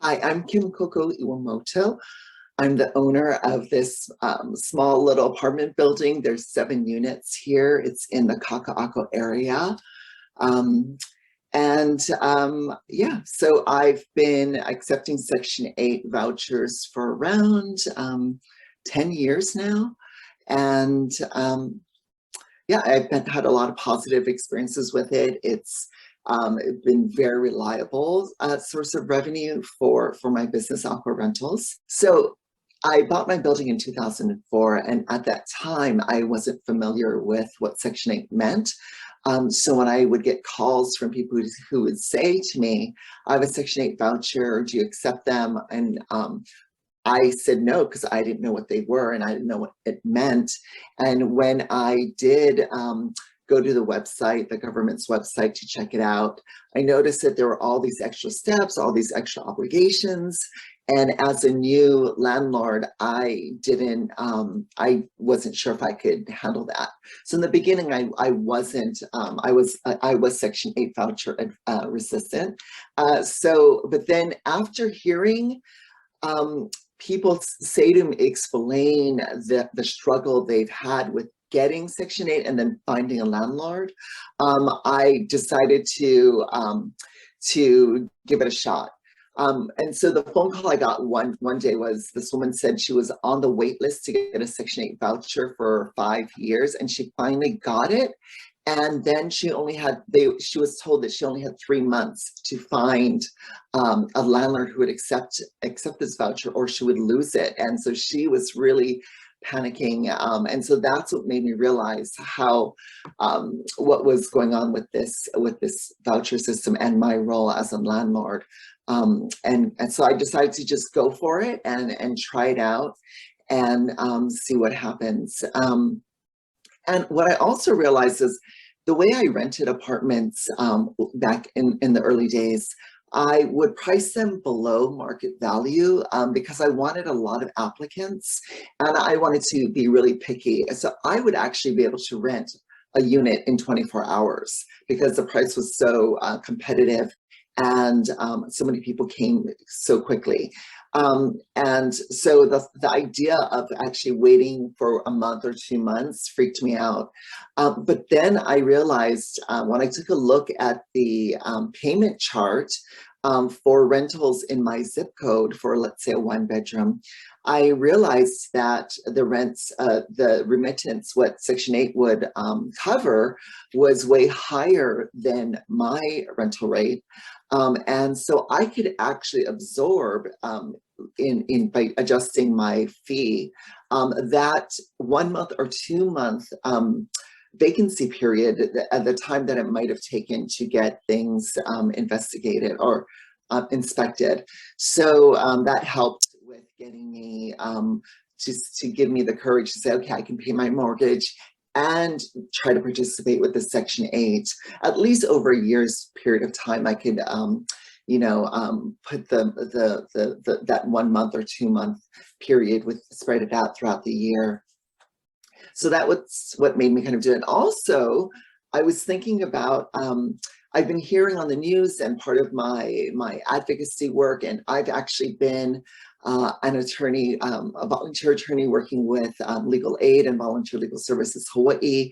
Hi, I'm Coco Iwamoto. I'm the owner of this small little apartment building. There's 7 units here. It's in the Kaka'ako area. Um, yeah, so I've been accepting Section 8 vouchers for around 10 years now. And yeah, had a lot of positive experiences with it. It's been very reliable source of revenue for my business, Aqua Rentals. So I bought my building in 2004, and at that time, I wasn't familiar with what Section 8 meant. So when I would get calls from people who would say to me, I have a Section 8 voucher, do you accept them? And I said no, because I didn't know what they were and I didn't know what it meant. And when I did go to the website, the government's website, to check it out, I noticed that there were all these extra steps, all these extra obligations. And as a new landlord, I wasn't sure if I could handle that. So in the beginning, I wasn't, I was Section 8 voucher resistant. But then after hearing people say to me, explain the struggle they've had with getting Section 8 and then finding a landlord, I decided to give it a shot. And so the phone call I got one day was, this woman said she was on the wait list to get a Section 8 voucher for 5 years, and she finally got it. And then she was told that she only had 3 months to find a landlord who would accept this voucher, or she would lose it. And so she was really panicking. And so that's what made me realize how what was going on with this voucher system and my role as a landlord. And so I decided to just go for it and try it out and see what happens. And what I also realized is the way I rented apartments back in the early days, I would price them below market value because I wanted a lot of applicants and I wanted to be really picky. So I would actually be able to rent a unit in 24 hours because the price was so competitive and so many people came so quickly. And so the idea of actually waiting for a month or 2 months freaked me out. But then I realized when I took a look at the payment chart for rentals in my zip code for, let's say, a 1-bedroom, I realized that the rents, the remittance, what Section 8 would cover was way higher than my rental rate. And so I could actually absorb by adjusting my fee, that 1 month or 2 month vacancy period at the time that it might have taken to get things investigated or inspected. So that helped with getting me to give me the courage to say, okay, I can pay my mortgage and try to participate with the Section 8. At least over a year's period of time, I could put that 1 month or 2 month period spread it out throughout the year. So that was what made me kind of do it. Also, I was thinking about, I've been hearing on the news and part of my advocacy work, and I've actually been an attorney, a volunteer attorney working with Legal Aid and Volunteer Legal Services Hawaii.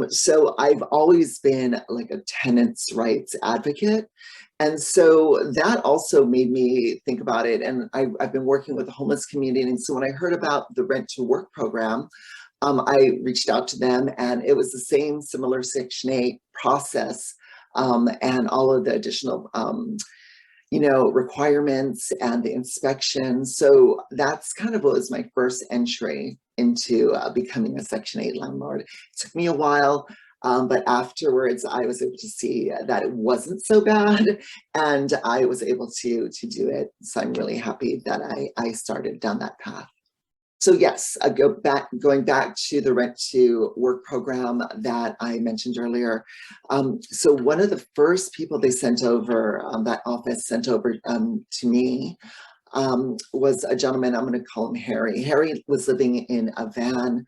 So I've always been like a tenants' rights advocate. And so that also made me think about it. And I've been working with the homeless community. And so when I heard about the Rent to Work program, I reached out to them, and it was the same similar Section 8 process and all of the additional requirements and the inspection. So that's kind of what was my first entry into becoming a Section 8 landlord. It took me a while, but afterwards I was able to see that it wasn't so bad, and I was able to do it. So I'm really happy that I started down that path. So yes, going back to the Rent to Work program that I mentioned earlier. So one of the first people they sent over, that office sent over to me, was a gentleman, I'm going to call him Harry. Harry was living in a van,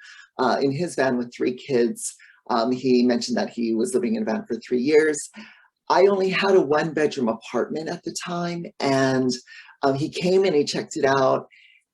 in his van with 3 kids. He mentioned that he was living in a van for 3 years. I only had a 1-bedroom apartment at the time, and he came and he checked it out.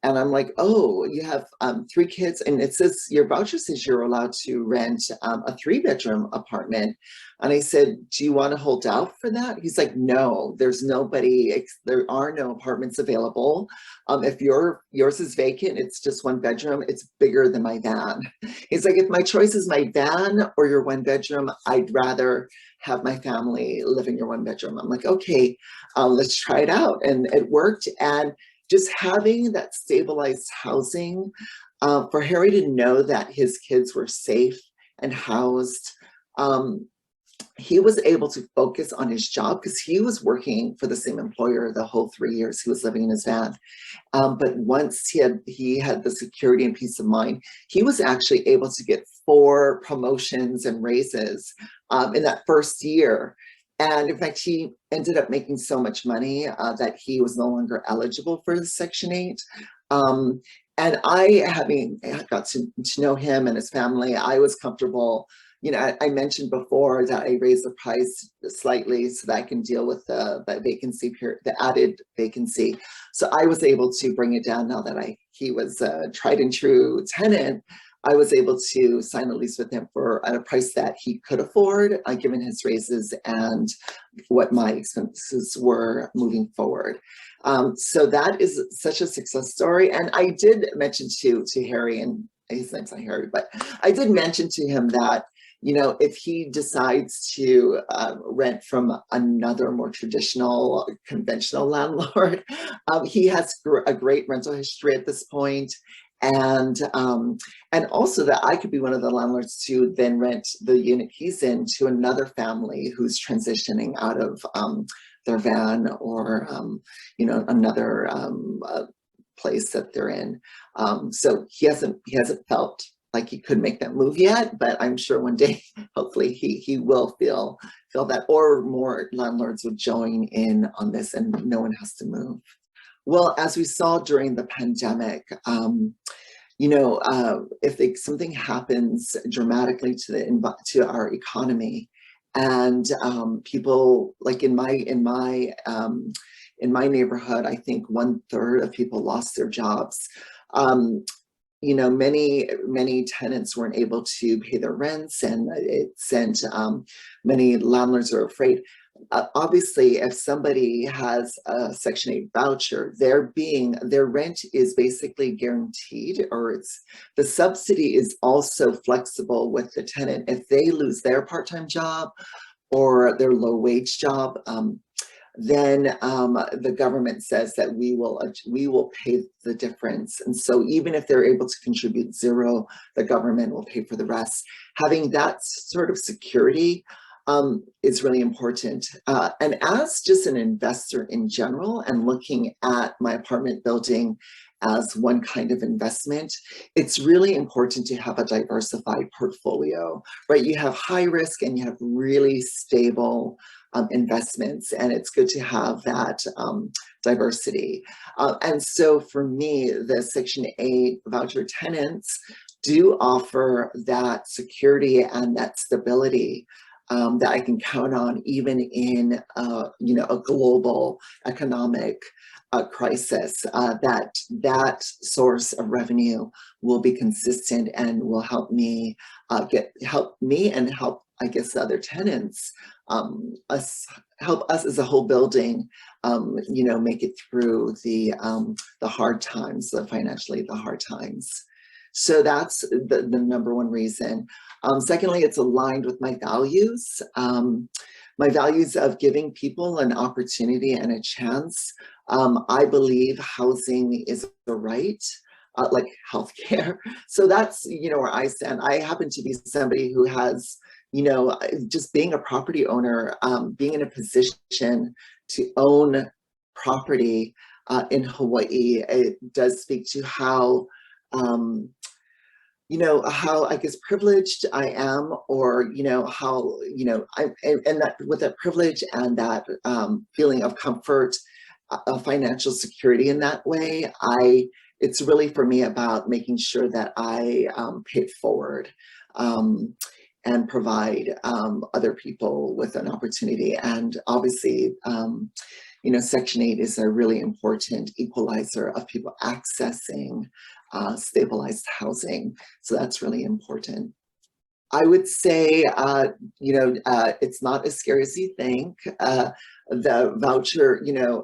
And I'm like, oh, you have 3 kids, and it says your voucher says you're allowed to rent a 3-bedroom apartment. And I said, do you want to hold out for that? He's like, no, there's nobody, there are no apartments available. If yours is vacant, it's just 1 bedroom, it's bigger than my van. He's like, if my choice is my van or your 1 bedroom, I'd rather have my family live in your 1 bedroom. I'm like, okay, let's try it out. And it worked. And just having that stabilized housing, for Harry to know that his kids were safe and housed, he was able to focus on his job because he was working for the same employer the whole 3 years he was living in his van. But once he had the security and peace of mind, he was actually able to get 4 promotions and raises in that first year. And in fact, he ended up making so much money that he was no longer eligible for the Section 8. And I, having got to know him and his family, I was comfortable. You know, I mentioned before that I raised the price slightly so that I can deal with the vacancy period, the added vacancy. So I was able to bring it down now that he was a tried and true tenant. I was able to sign a lease with him at a price that he could afford, given his raises and what my expenses were moving forward. So that is such a success story. And I did mention to Harry, and his name's not Harry, but I did mention to him that, you know, if he decides to rent from another more traditional, conventional landlord, he has a great rental history at this point. And also that I could be one of the landlords to then rent the unit he's in to another family who's transitioning out of their van or you know, another place that they're in. So he hasn't felt like he could make that move yet, but I'm sure one day, hopefully, he will feel that, or more landlords would join in on this, and no one has to move. Well, as we saw during the pandemic, you know, if something happens dramatically to our economy, and people, like in my neighborhood, I think 1/3 of people lost their jobs. You know, many tenants weren't able to pay their rents, and it sent many landlords are afraid. Obviously, if somebody has a Section 8 voucher, their rent is basically guaranteed, or the subsidy is also flexible with the tenant. If they lose their part-time job or their low-wage job, then the government says that we will pay the difference. And so even if they're able to contribute 0, the government will pay for the rest. Having that sort of security is really important. And as just an investor in general, and looking at my apartment building as one kind of investment, it's really important to have a diversified portfolio, right? You have high risk and you have really stable investments, and it's good to have that diversity. And so for me, the Section 8 voucher tenants do offer that security and that stability that I can count on, even in you know, a global economic crisis. That source of revenue will be consistent and will help me and help, I guess, the other tenants, help us as a whole building, you know, make it through the hard times, financially the hard times. So that's the number one reason. Secondly, it's aligned with my values. My values of giving people an opportunity and a chance. I believe housing is a right, like healthcare. So that's, you know, where I stand. I happen to be somebody who has, you know, just being a property owner, being in a position to own property in Hawaii, it does speak to how, you know, how, I guess, privileged I am, or, you know, how, you know, and that with that privilege and that feeling of comfort, financial security in that way, it's really for me about making sure that I pay it forward. and provide other people with an opportunity. And obviously, you know, Section 8 is a really important equalizer of people accessing stabilized housing. So that's really important. I would say, you know, it's not as scary as you think. The voucher, you know,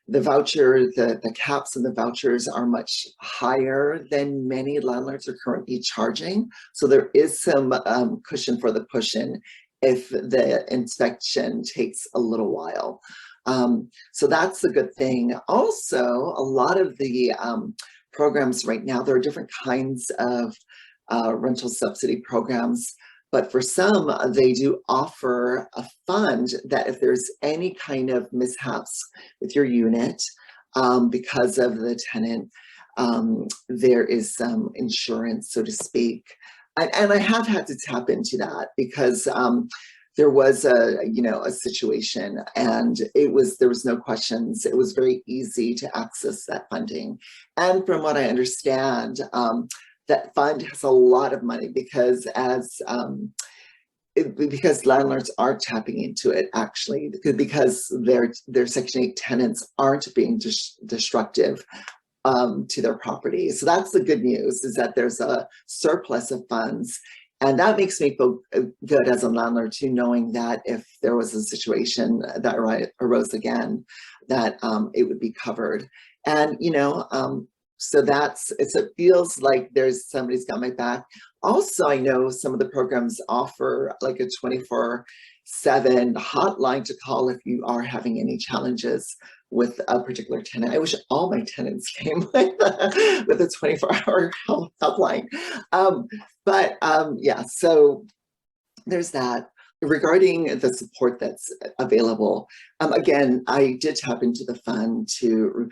the caps and the vouchers are much higher than many landlords are currently charging. So there is some cushion for the push-in if the inspection takes a little while. So that's a good thing. Also, a lot of the programs right now, there are different kinds of rental subsidy programs, but for some, they do offer a fund that if there's any kind of mishaps with your unit because of the tenant, there is some insurance, so to speak. And I have had to tap into that because there was a situation, and there was no questions. It was very easy to access that funding. And from what I understand, that fund has a lot of money because because landlords are tapping into it, actually, because their Section 8 tenants aren't being destructive to their property. So that's the good news, is that there's a surplus of funds. And that makes me feel good as a landlord too, knowing that if there was a situation that arose again, that it would be covered. And, you know, so it feels like somebody's got my back. Also, I know some of the programs offer like a 24/7 hotline to call if you are having any challenges with a particular tenant. I wish all my tenants came with a 24-hour helpline. Yeah, so there's that. Regarding the support that's available, again, I did tap into the fund to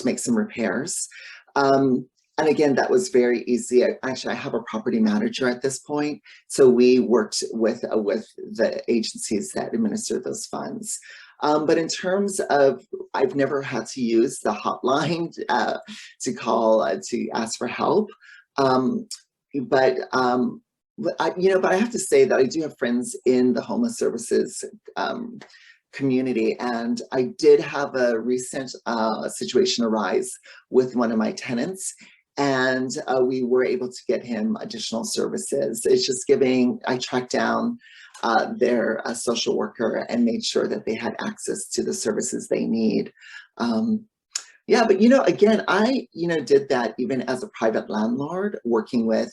make some repairs. And again, that was very easy. Actually, I have a property manager at this point, so we worked with the agencies that administer those funds. But in terms of, I've never had to use the hotline to call to ask for help. But I have to say that I do have friends in the homeless services community, and I did have a recent situation arise with one of my tenants, and we were able to get him additional services. It's just I tracked down their social worker and made sure that they had access to the services they need. Yeah, but again, I did that even as a private landlord working with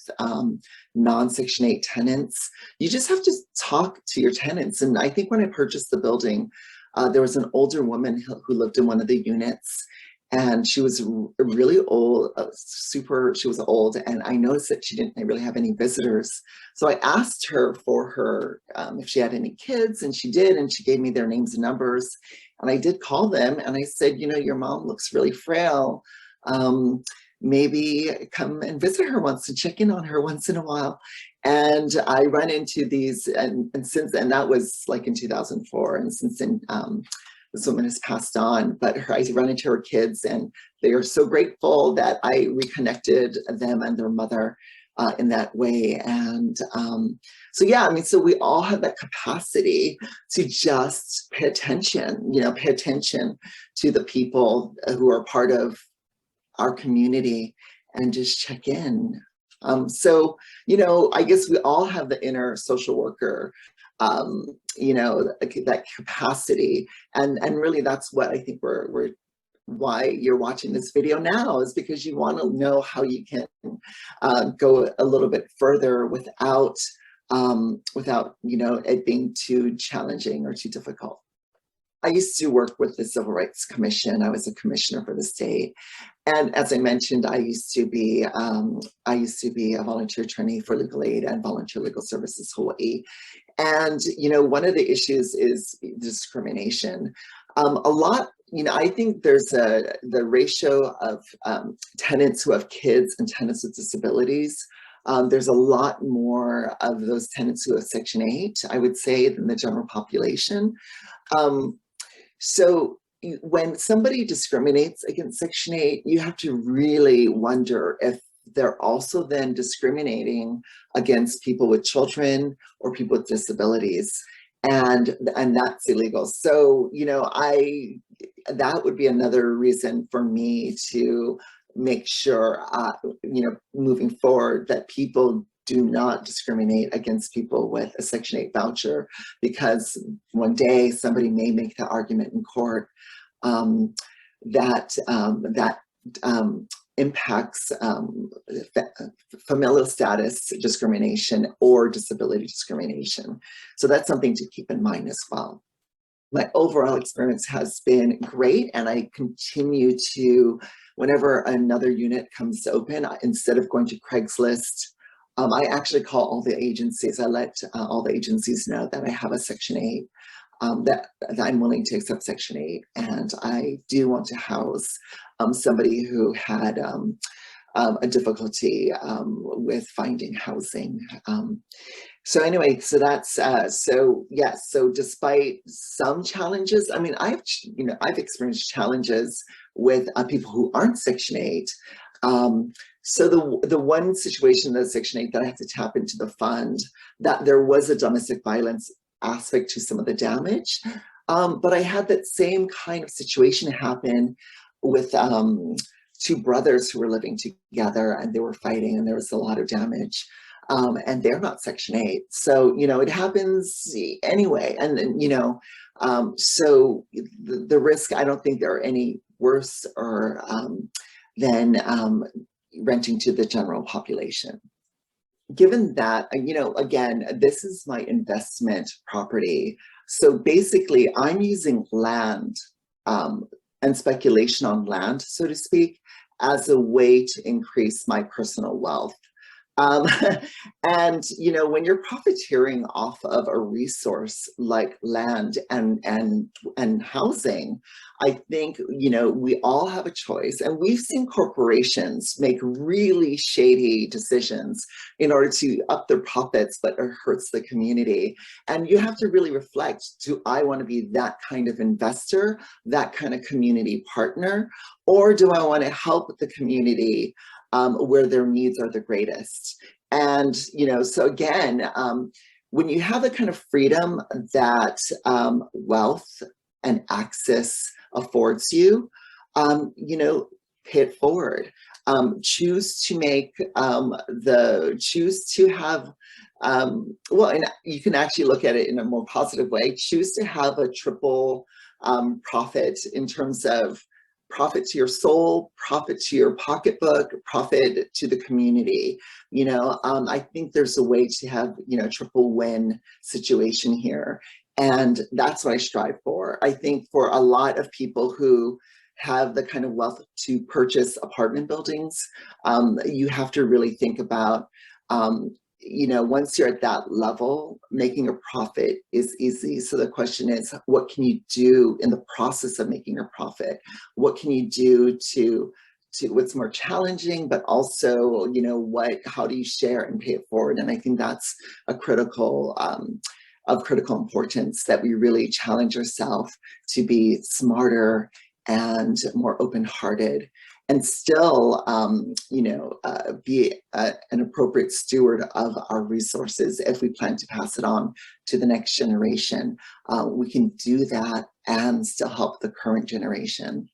non-Section 8 tenants. You just have to talk to your tenants. And I think when I purchased the building, there was an older woman who lived in one of the units, and she was really old, she was old, and I noticed that she didn't really have any visitors. So I asked her for her, if she had any kids, and she did, and she gave me their names and numbers. And I did call them, and I said, your mom looks really frail. Maybe come and visit her once and check in on her once in a while. And I run into these, and that was like in 2004, and since then, this woman has passed on, but I run into her kids, and they are so grateful that I reconnected them and their mother in that way. And so yeah, so we all have that capacity to just pay attention, pay attention to the people who are part of our community and just check in. So, I guess we all have the inner social worker, that capacity. And really that's what I think why you're watching this video now, is because you want to know how you can go a little bit further without it being too challenging or too difficult. I used to work with the Civil Rights Commission. I was a commissioner for the state. And as I mentioned, I used to be a volunteer attorney for Legal Aid and Volunteer Legal Services Hawaii. And, one of the issues is discrimination. I think there's the ratio of tenants who have kids and tenants with disabilities. There's a lot more of those tenants who have Section 8, I would say, than the general population. So when somebody discriminates against Section 8, you have to really wonder if they're also then discriminating against people with children or people with disabilities. And that's illegal. So, you know, that would be another reason for me to make sure, you know, moving forward, that people do not discriminate against people with a Section 8 voucher, because one day somebody may make the argument in court that impacts familial status discrimination or disability discrimination. So that's something to keep in mind as well. My overall experience has been great, and I continue to, whenever another unit comes open, instead of going to Craigslist, I actually call all the agencies. I let all the agencies know that I have a Section 8, that I'm willing to accept Section 8, and I do want to house somebody who had a difficulty with finding housing. So anyway, so that's, so yes, so despite some challenges, I mean, I've experienced challenges with people who aren't Section 8. So the one situation that's Section 8 that I had to tap into the fund, that there was a domestic violence aspect to some of the damage. But I had that same kind of situation happen with two brothers who were living together, and they were fighting, and there was a lot of damage. And they're not Section 8. So, you know, it happens anyway. And then, you know, so the risk, I don't think there are any worse or than renting to the general population. Given that, you know, again, this is my investment property. So basically, I'm using land and speculation on land, so to speak, as a way to increase my personal wealth. And, you know, when you're profiteering off of a resource like land and housing, I think, you know, we all have a choice, and we've seen corporations make really shady decisions in order to up their profits, but it hurts the community. And you have to really reflect, do I want to be that kind of investor, that kind of community partner, or do I want to help the community where their needs are the greatest? And, you know, so again, when you have the kind of freedom that wealth and access affords you, you know, pay it forward. Choose to make choose to have, well, and you can actually look at it in a more positive way, choose to have a triple profit in terms of profit to your soul, profit to your pocketbook, profit to the community. You know, I think there's a way to have, you know, triple win situation here. And that's what I strive for. I think for a lot of people who have the kind of wealth to purchase apartment buildings, you have to really think about, you know, once you're at that level, making a profit is easy. So the question is, what can you do in the process of making a profit? What can you do to what's more challenging, but also, you know, how do you share and pay it forward? And I think that's a critical, of critical importance, that we really challenge ourselves to be smarter and more open-hearted, and still, you know, be an appropriate steward of our resources. If we plan to pass it on to the next generation, we can do that and still help the current generation.